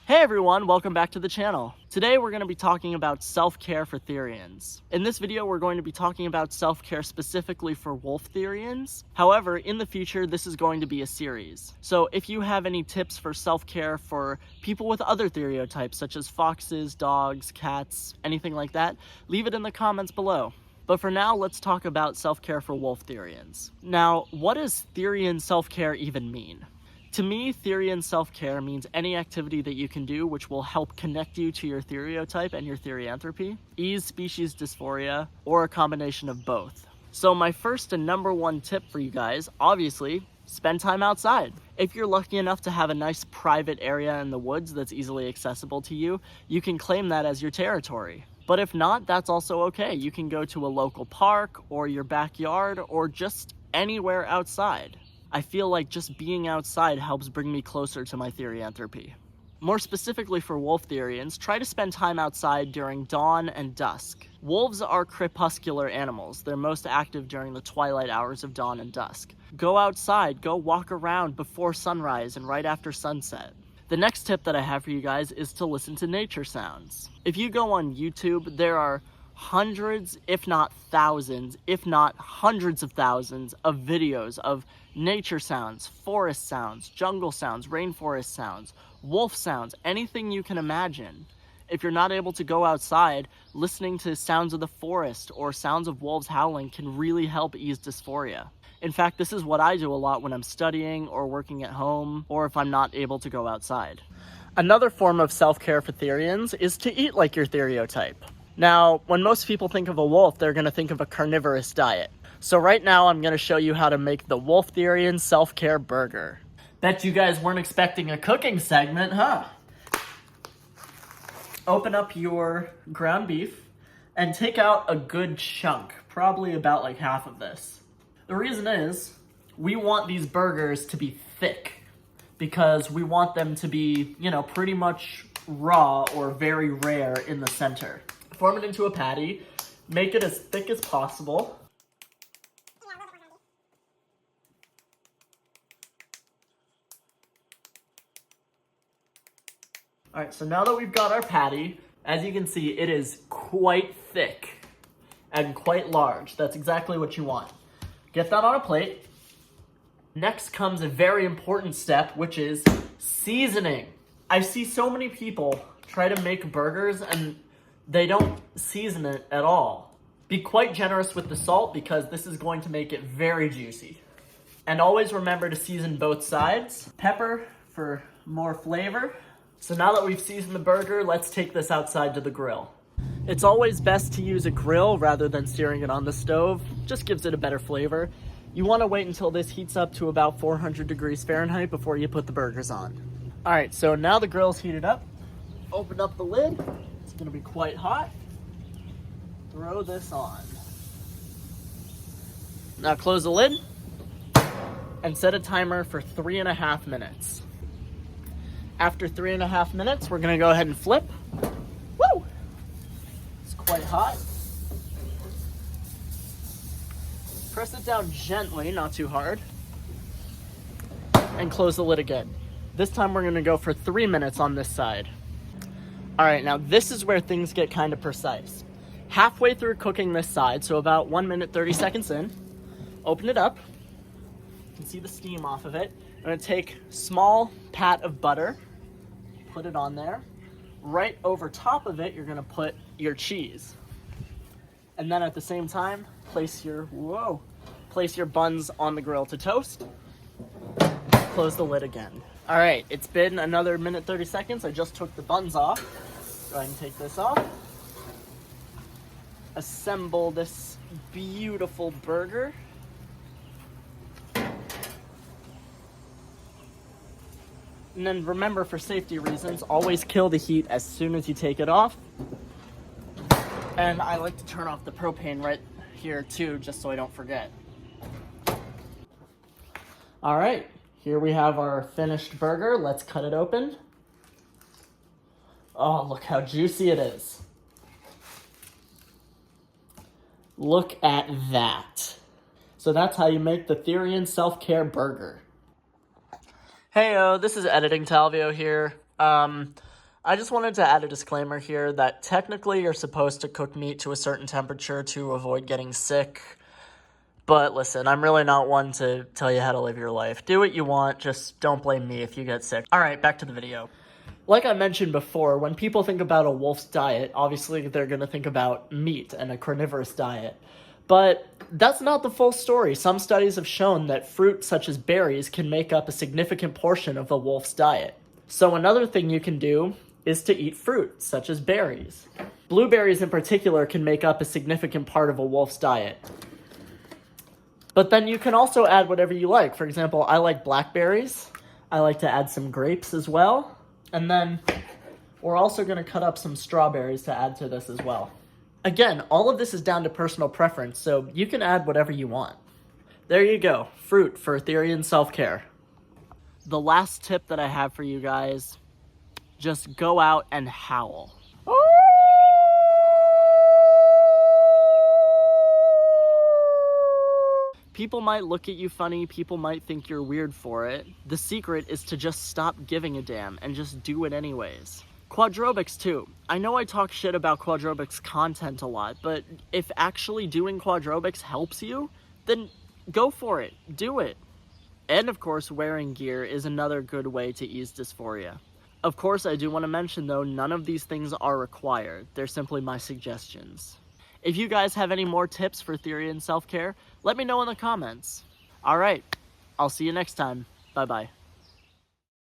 Hey everyone, welcome back to the channel. Today we're going to be talking about self-care for Therians. In this video we're going to be talking about self-care specifically for wolf Therians. However, in the future this is going to be a series. So if you have any tips for self-care for people with other stereotypes such as foxes, dogs, cats, anything like that, leave it in the comments below. But for now, let's talk about self-care for wolf Therians. Now, what does Therian self-care even mean? To me, Therian self-care means any activity that you can do which will help connect you to your stereotype and your therianthropy, ease species dysphoria, or a combination of both. So my first and number one tip for you guys, obviously, spend time outside. If you're lucky enough to have a nice private area in the woods that's easily accessible to you, you can claim that as your territory. But if not, that's also okay. You can go to a local park or your backyard or just anywhere outside. I feel like just being outside helps bring me closer to my therianthropy. More specifically for wolf Therians, try to spend time outside during dawn and dusk. Wolves are crepuscular animals. They're most active during the twilight hours of dawn and dusk. Go outside, go walk around before sunrise and right after sunset. The next tip that I have for you guys is to listen to nature sounds. If you go on YouTube, there are hundreds, if not thousands, if not hundreds of thousands of videos of nature sounds, forest sounds, jungle sounds, rainforest sounds, wolf sounds, anything you can imagine. If you're not able to go outside, listening to sounds of the forest or sounds of wolves howling can really help ease dysphoria. In fact, this is what I do a lot when I'm studying or working at home, or if I'm not able to go outside. Another form of self-care for Therians is to eat like your stereotype. Now, when most people think of a wolf, they're going to think of a carnivorous diet. So right now, I'm going to show you how to make the wolf Therian self-care burger. Bet you guys weren't expecting a cooking segment, huh? Open up your ground beef and take out a good chunk, probably about like half of this. The reason is, we want these burgers to be thick because we want them to be, pretty much raw or very rare in the center. Form it into a patty, make it as thick as possible. All right, so now that we've got our patty, as you can see, it is quite thick and quite large. That's exactly what you want. Get that on a plate. Next comes a very important step, which is seasoning. I see so many people try to make burgers and they don't season it at all. Be quite generous with the salt because this is going to make it very juicy. And always remember to season both sides. Pepper for more flavor. So now that we've seasoned the burger, let's take this outside to the grill. It's always best to use a grill rather than searing it on the stove. Just gives it a better flavor. You want to wait until this heats up to about 400 degrees Fahrenheit before you put the burgers on. All right, so now the grill's heated up. Open up the lid. It's gonna be quite hot. Throw this on. Now close the lid and set a timer for 3.5 minutes. After 3.5 minutes, we're gonna go ahead and flip. Woo! It's quite hot. Press it down gently, not too hard. And close the lid again. This time we're gonna go for 3 minutes on this side. All right, now this is where things get kind of precise. Halfway through cooking this side, so about 1 minute, 30 seconds in, open it up. You can see the steam off of it. I'm gonna take a small pat of butter, put it on there. Right over top of it, you're gonna put your cheese. And then at the same time, place your buns on the grill to toast. Close the lid again. All right, it's been another minute, 30 seconds. I just took the buns off. Go ahead and take this off. Assemble this beautiful burger. And then remember, for safety reasons, always kill the heat as soon as you take it off. And I like to turn off the propane right here too, just so I don't forget. All right. Here we have our finished burger. Let's cut it open. Oh, look how juicy it is. Look at that. So that's how you make the Therian self-care burger. Heyo, this is editing Talviyö here. I just wanted to add a disclaimer here that technically you're supposed to cook meat to a certain temperature to avoid getting sick. But listen, I'm really not one to tell you how to live your life. Do what you want, just don't blame me if you get sick. Alright, back to the video. Like I mentioned before, when people think about a wolf's diet, obviously they're going to think about meat and a carnivorous diet. But that's not the full story. Some studies have shown that fruit such as berries can make up a significant portion of a wolf's diet. So another thing you can do is to eat fruit, such as berries. Blueberries in particular can make up a significant part of a wolf's diet. But then you can also add whatever you like. For example, I like blackberries. I like to add some grapes as well. And then we're also going to cut up some strawberries to add to this as well. Again, all of this is down to personal preference, so you can add whatever you want. There you go, fruit for Therian self-care. The last tip that I have for you guys, just go out and howl. People might look at you funny, people might think you're weird for it. The secret is to just stop giving a damn and just do it anyways. Quadrobics too. I know I talk shit about quadrobics content a lot, but if actually doing quadrobics helps you, then go for it, do it. And of course, wearing gear is another good way to ease dysphoria. Of course, I do want to mention though, none of these things are required. They're simply my suggestions. If you guys have any more tips for Therian self-care, let me know in the comments. Alright, I'll see you next time. Bye-bye.